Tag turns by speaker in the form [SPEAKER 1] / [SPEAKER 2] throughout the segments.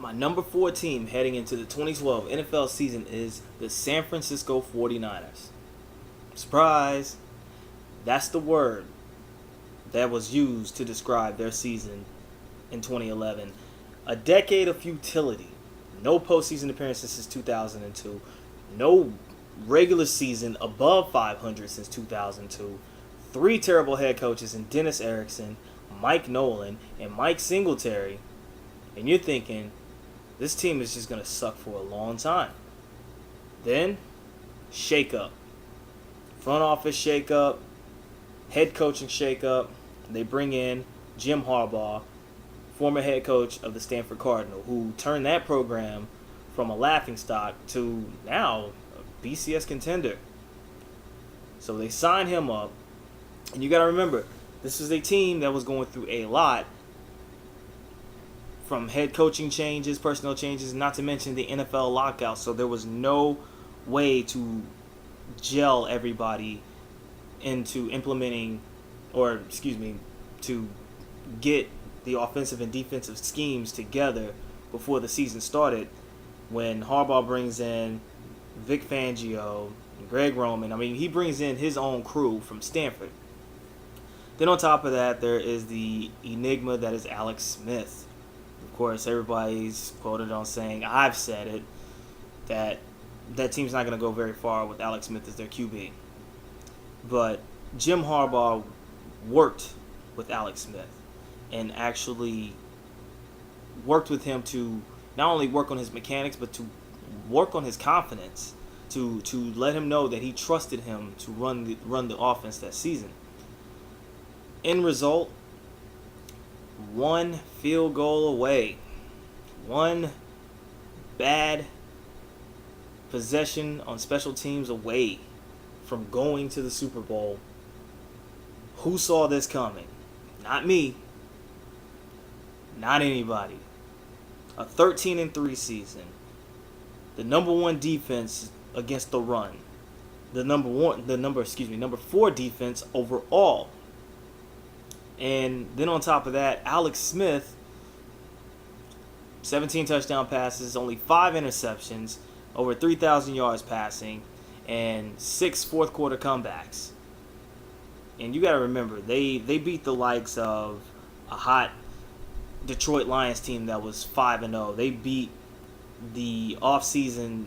[SPEAKER 1] My number 4 team heading into the 2012 NFL season is the San Francisco 49ers. Surprise! That's the word that was used to describe their season in 2011. A decade of futility. No postseason appearances since 2002. No regular season above 500 since 2002. 3 terrible head coaches in Dennis Erickson, Mike Nolan, and Mike Singletary. And you're thinking, this team is just going to suck for a long time. Then, shake-up. Front office shake-up. Head coaching shake-up. They bring in Jim Harbaugh, former head coach of the Stanford Cardinal, who turned that program from a laughingstock to now a BCS contender. So they signed him up. And you got to remember, this is a team that was going through a lot, from head coaching changes, personnel changes, not to mention the NFL lockout. So there was no way to gel everybody into implementing, to get the offensive and defensive schemes together before the season started. When Harbaugh brings in Vic Fangio, Greg Roman, he brings in his own crew from Stanford. Then on top of that, there is the enigma that is Alex Smith. Of course, everybody's quoted on saying, I've said it, that team's not going to go very far with Alex Smith as their QB. But Jim Harbaugh worked with Alex Smith and actually worked with him to not only work on his mechanics, but to work on his confidence, to let him know that he trusted him to run the offense that season. End result, 1 field goal away. 1 bad possession on special teams away from going to the Super Bowl. Who saw this coming? Not me. Not anybody. A 13-3 season. The number 1 defense against the run. Number 4 defense overall. And then on top of that, Alex Smith, 17 touchdown passes, only 5 interceptions, over 3,000 yards passing, and 6 fourth quarter comebacks. And you got to remember, they beat the likes of a hot Detroit Lions team that was 5-0. They beat the offseason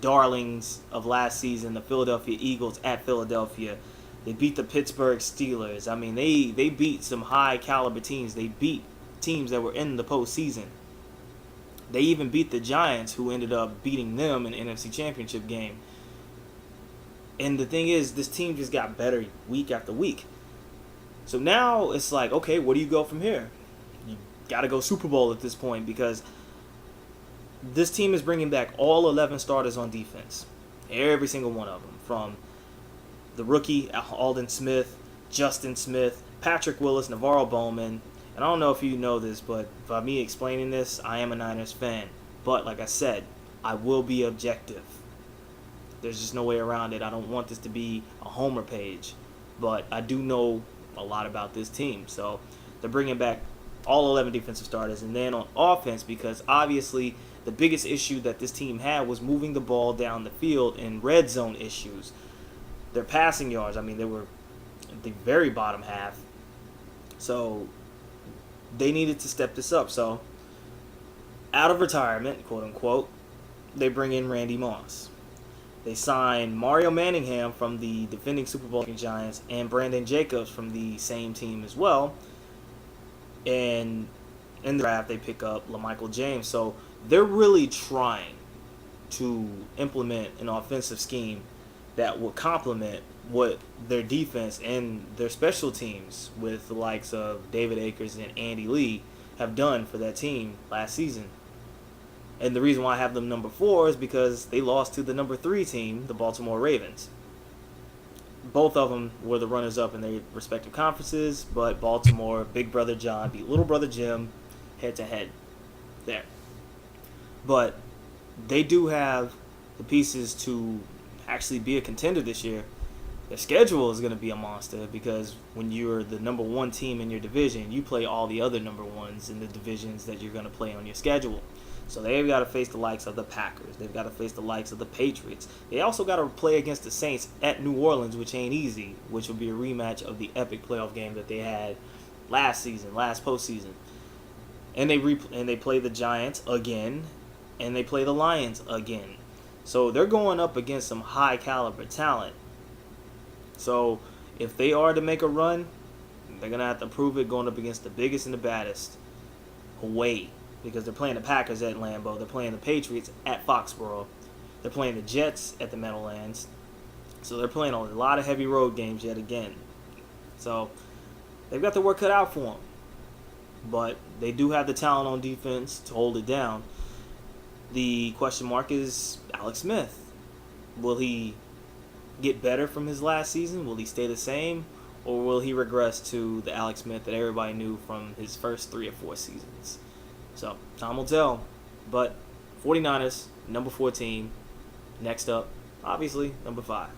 [SPEAKER 1] darlings of last season, the Philadelphia Eagles at Philadelphia. They beat the Pittsburgh Steelers. They beat some high caliber teams. They beat teams that were in the postseason. They even beat the Giants, who ended up beating them in the NFC Championship game. And the thing is, this team just got better week after week. So now it's like, okay, where do you go from here? You got to go Super Bowl at this point, because this team is bringing back all 11 starters on defense. Every single one of them. From the rookie, Aldon Smith, Justin Smith, Patrick Willis, Navarro Bowman. And I don't know if you know this, but by me explaining this, I am a Niners fan. But like I said, I will be objective. There's just no way around it. I don't want this to be a homer page. But I do know a lot about this team. So they're bringing back all 11 defensive starters. And then on offense, because obviously the biggest issue that this team had was moving the ball down the field in red zone issues. Their passing yards, they were at the very bottom half. So they needed to step this up. So out of retirement, quote unquote, they bring in Randy Moss. They sign Mario Manningham from the defending Super Bowl Giants and Brandon Jacobs from the same team as well. And in the draft, they pick up LaMichael James. So they're really trying to implement an offensive scheme that will complement what their defense and their special teams with the likes of David Akers and Andy Lee have done for that team last season. And the reason why I have them number 4 is because they lost to the number 3 team, the Baltimore Ravens. Both of them were the runners-up in their respective conferences, but Baltimore, Big Brother John beat Little Brother Jim head-to-head there. But they do have the pieces to actually be a contender this year. Their schedule is going to be a monster because when you're the number one team in your division, you play all the other number ones in the divisions that you're going to play on your schedule. So they've got to face the likes of the Packers. They've got to face the likes of the Patriots. They also got to play against the Saints at New Orleans, which ain't easy, which will be a rematch of the epic playoff game that they had last postseason. And they play the Giants again, and they play the Lions again. So they're going up against some high caliber talent. So if they are to make a run, they're going to have to prove it going up against the biggest and the baddest away. Because they're playing the Packers at Lambeau. They're playing the Patriots at Foxborough. They're playing the Jets at the Meadowlands. So they're playing a lot of heavy road games yet again. So they've got the work cut out for them. But they do have the talent on defense to hold it down. The question mark is Alex Smith. Will he get better from his last season? Will he stay the same? Or will he regress to the Alex Smith that everybody knew from his first 3 or 4 seasons? So, time will tell. But 49ers, number 14. Next up, obviously, number 5.